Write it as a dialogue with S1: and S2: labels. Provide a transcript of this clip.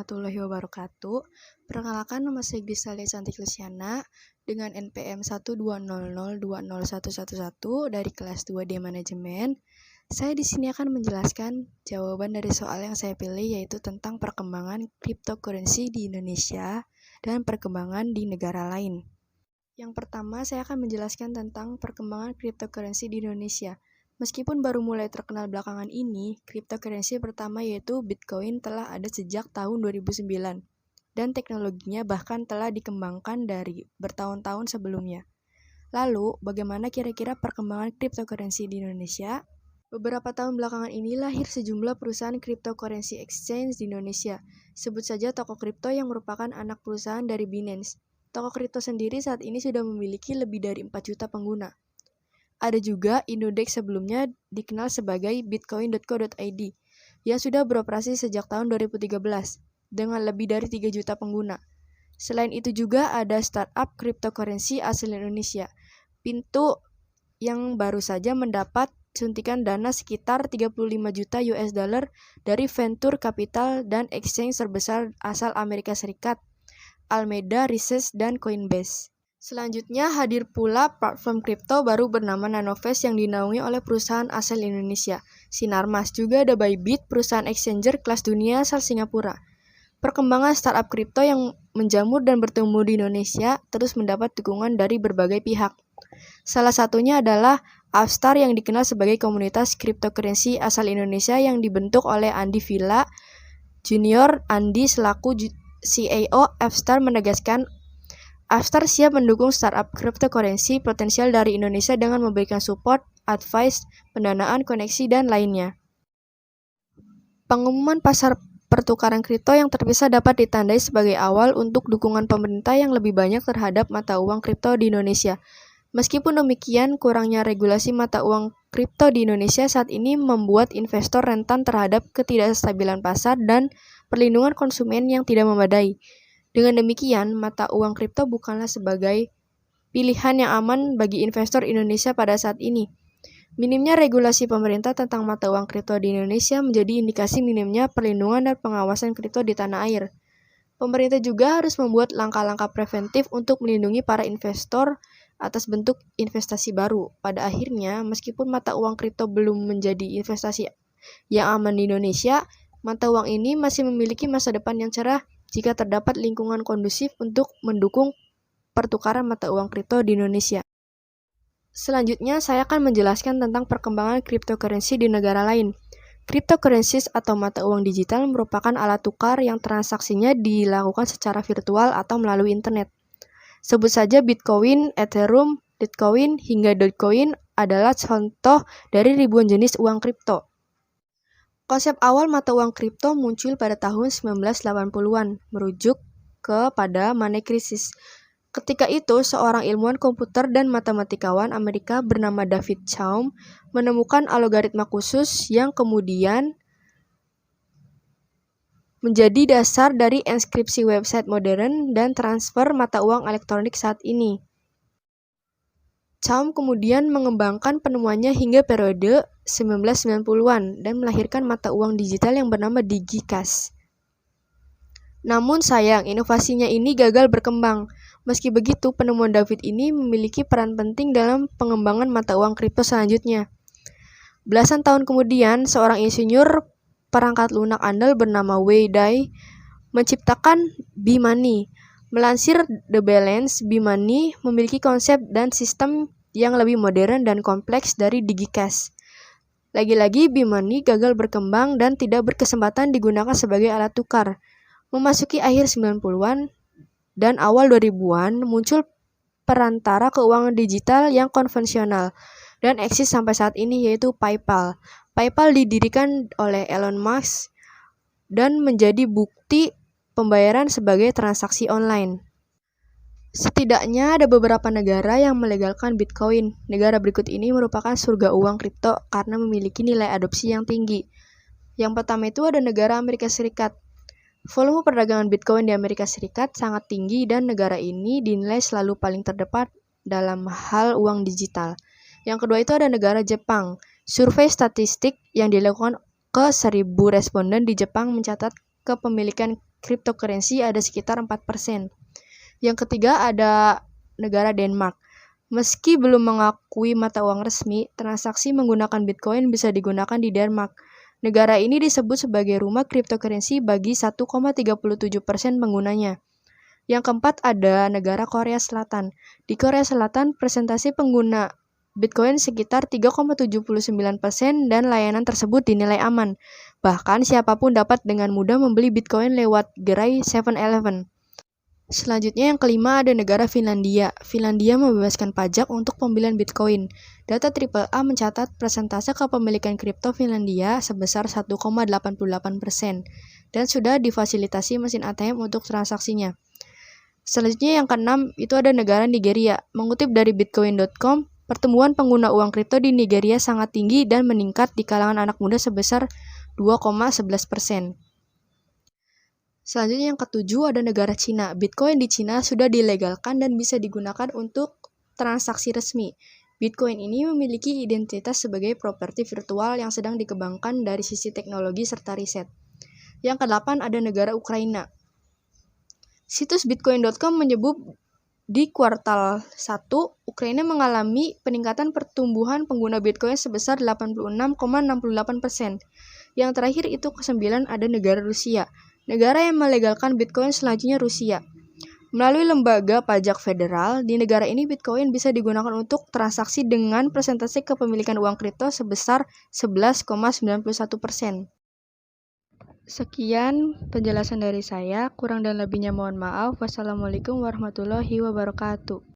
S1: warahmatullahi wabarakatuh. Perkenalkan, nama saya Grisalia Cantik Luciana dengan NPM 120020111 dari kelas 2D Manajemen. Saya di sini akan menjelaskan jawaban dari soal yang saya pilih, yaitu tentang perkembangan cryptocurrency di Indonesia dan perkembangan di negara lain. Yang pertama, saya akan menjelaskan tentang perkembangan cryptocurrency di Indonesia. Meskipun baru mulai terkenal belakangan ini, cryptocurrency pertama yaitu Bitcoin telah ada sejak tahun 2009, dan teknologinya bahkan telah dikembangkan dari bertahun-tahun sebelumnya. Lalu, bagaimana kira-kira perkembangan cryptocurrency di Indonesia? Beberapa tahun belakangan ini lahir sejumlah perusahaan cryptocurrency exchange di Indonesia. Sebut saja Toko Kripto yang merupakan anak perusahaan dari Binance. Toko Kripto sendiri saat ini sudah memiliki lebih dari 4 juta pengguna. Ada juga Indodex, sebelumnya dikenal sebagai bitcoin.co.id, yang sudah beroperasi sejak tahun 2013 dengan lebih dari 3 juta pengguna. Selain itu juga ada startup cryptocurrency asal Indonesia, Pintu, yang baru saja mendapat suntikan dana sekitar 35 juta US dollar dari venture capital dan exchange terbesar asal Amerika Serikat, Alameda Research dan Coinbase. Selanjutnya hadir pula platform kripto baru bernama Nanovest yang dinaungi oleh perusahaan asal Indonesia, Sinarmas. Juga ada Bybit, perusahaan exchanger kelas dunia asal Singapura. Perkembangan startup kripto yang menjamur dan bertumbuh di Indonesia terus mendapat dukungan dari berbagai pihak. Salah satunya adalah Upstart yang dikenal sebagai komunitas cryptocurrency asal Indonesia yang dibentuk oleh Andi Villa Junior. Andi selaku CEO Upstart menegaskan Upstart siap mendukung startup cryptocurrency potensial dari Indonesia dengan memberikan support, advice, pendanaan, koneksi, dan lainnya. Pengumuman pasar pertukaran kripto yang terpisah dapat ditandai sebagai awal untuk dukungan pemerintah yang lebih banyak terhadap mata uang kripto di Indonesia. Meskipun demikian, kurangnya regulasi mata uang kripto di Indonesia saat ini membuat investor rentan terhadap ketidakstabilan pasar dan perlindungan konsumen yang tidak memadai. Dengan demikian, mata uang kripto bukanlah sebagai pilihan yang aman bagi investor Indonesia pada saat ini. Minimnya regulasi pemerintah tentang mata uang kripto di Indonesia menjadi indikasi minimnya perlindungan dan pengawasan kripto di tanah air. Pemerintah juga harus membuat langkah-langkah preventif untuk melindungi para investor atas bentuk investasi baru. Pada akhirnya, meskipun mata uang kripto belum menjadi investasi yang aman di Indonesia, mata uang ini masih memiliki masa depan yang cerah jika terdapat lingkungan kondusif untuk mendukung pertukaran mata uang kripto di Indonesia. Selanjutnya, saya akan menjelaskan tentang perkembangan cryptocurrency di negara lain. Cryptocurrencies atau mata uang digital merupakan alat tukar yang transaksinya dilakukan secara virtual atau melalui internet. Sebut saja Bitcoin, Ethereum, Litecoin, hingga Dogecoin adalah contoh dari ribuan jenis uang kripto. Konsep awal mata uang kripto muncul pada tahun 1980-an, merujuk kepada money crisis. Ketika itu, seorang ilmuwan komputer dan matematikawan Amerika bernama David Chaum menemukan algoritma khusus yang kemudian menjadi dasar dari enskripsi website modern dan transfer mata uang elektronik saat ini. Chaum kemudian mengembangkan penemuannya hingga periode 1990-an dan melahirkan mata uang digital yang bernama DigiCash. Namun sayang, inovasinya ini gagal berkembang. Meski begitu, penemuan David ini memiliki peran penting dalam pengembangan mata uang kripto selanjutnya. Belasan tahun kemudian, seorang insinyur perangkat lunak andal bernama Wei Dai menciptakan B-Money. Melansir The Balance, B-Money memiliki konsep dan sistem yang lebih modern dan kompleks dari DigiCash. Lagi-lagi, B-Money gagal berkembang dan tidak berkesempatan digunakan sebagai alat tukar. Memasuki akhir 90-an dan awal 2000-an, muncul perantara keuangan digital yang konvensional dan eksis sampai saat ini, yaitu PayPal. PayPal didirikan oleh Elon Musk dan menjadi bukti pembayaran sebagai transaksi online. Setidaknya ada beberapa negara yang melegalkan Bitcoin. Negara berikut ini merupakan surga uang kripto karena memiliki nilai adopsi yang tinggi. Yang pertama itu ada negara Amerika Serikat. Volume perdagangan Bitcoin di Amerika Serikat sangat tinggi dan negara ini dinilai selalu paling terdepan dalam hal uang digital. Yang kedua itu ada negara Jepang. Survei statistik yang dilakukan ke 1.000 responden di Jepang mencatat kepemilikan cryptocurrency ada sekitar 4%. Yang ketiga ada negara Denmark. Meski belum mengakui mata uang resmi, transaksi menggunakan Bitcoin bisa digunakan di Denmark. Negara ini disebut sebagai rumah cryptocurrency bagi 1,37% penggunanya. Yang keempat ada negara Korea Selatan. Di Korea Selatan, presentasi pengguna Bitcoin sekitar 3,79% dan layanan tersebut dinilai aman. Bahkan siapapun dapat dengan mudah membeli Bitcoin lewat gerai 7-Eleven. Selanjutnya yang kelima ada negara Finlandia. Finlandia membebaskan pajak untuk pembelian Bitcoin. Data AAA mencatat persentase kepemilikan kripto Finlandia sebesar 1,88% dan sudah difasilitasi mesin ATM untuk transaksinya. Selanjutnya yang keenam itu ada negara Nigeria. Mengutip dari bitcoin.com, pertumbuhan pengguna uang kripto di Nigeria sangat tinggi dan meningkat di kalangan anak muda sebesar 2,11%. Selanjutnya yang ketujuh ada negara Cina. Bitcoin di Cina sudah dilegalkan dan bisa digunakan untuk transaksi resmi. Bitcoin ini memiliki identitas sebagai properti virtual yang sedang dikembangkan dari sisi teknologi serta riset. Yang kedelapan ada negara Ukraina. Situs bitcoin.com menyebut di kuartal 1, Ukraina mengalami peningkatan pertumbuhan pengguna Bitcoin sebesar 86,68%. Yang terakhir itu ke-9 ada negara Rusia. Negara yang melegalkan Bitcoin selanjutnya Rusia. Melalui lembaga pajak federal, di negara ini Bitcoin bisa digunakan untuk transaksi dengan persentase kepemilikan uang kripto sebesar 11,91%. Sekian penjelasan dari saya, kurang dan lebihnya mohon maaf. Wassalamualaikum warahmatullahi wabarakatuh.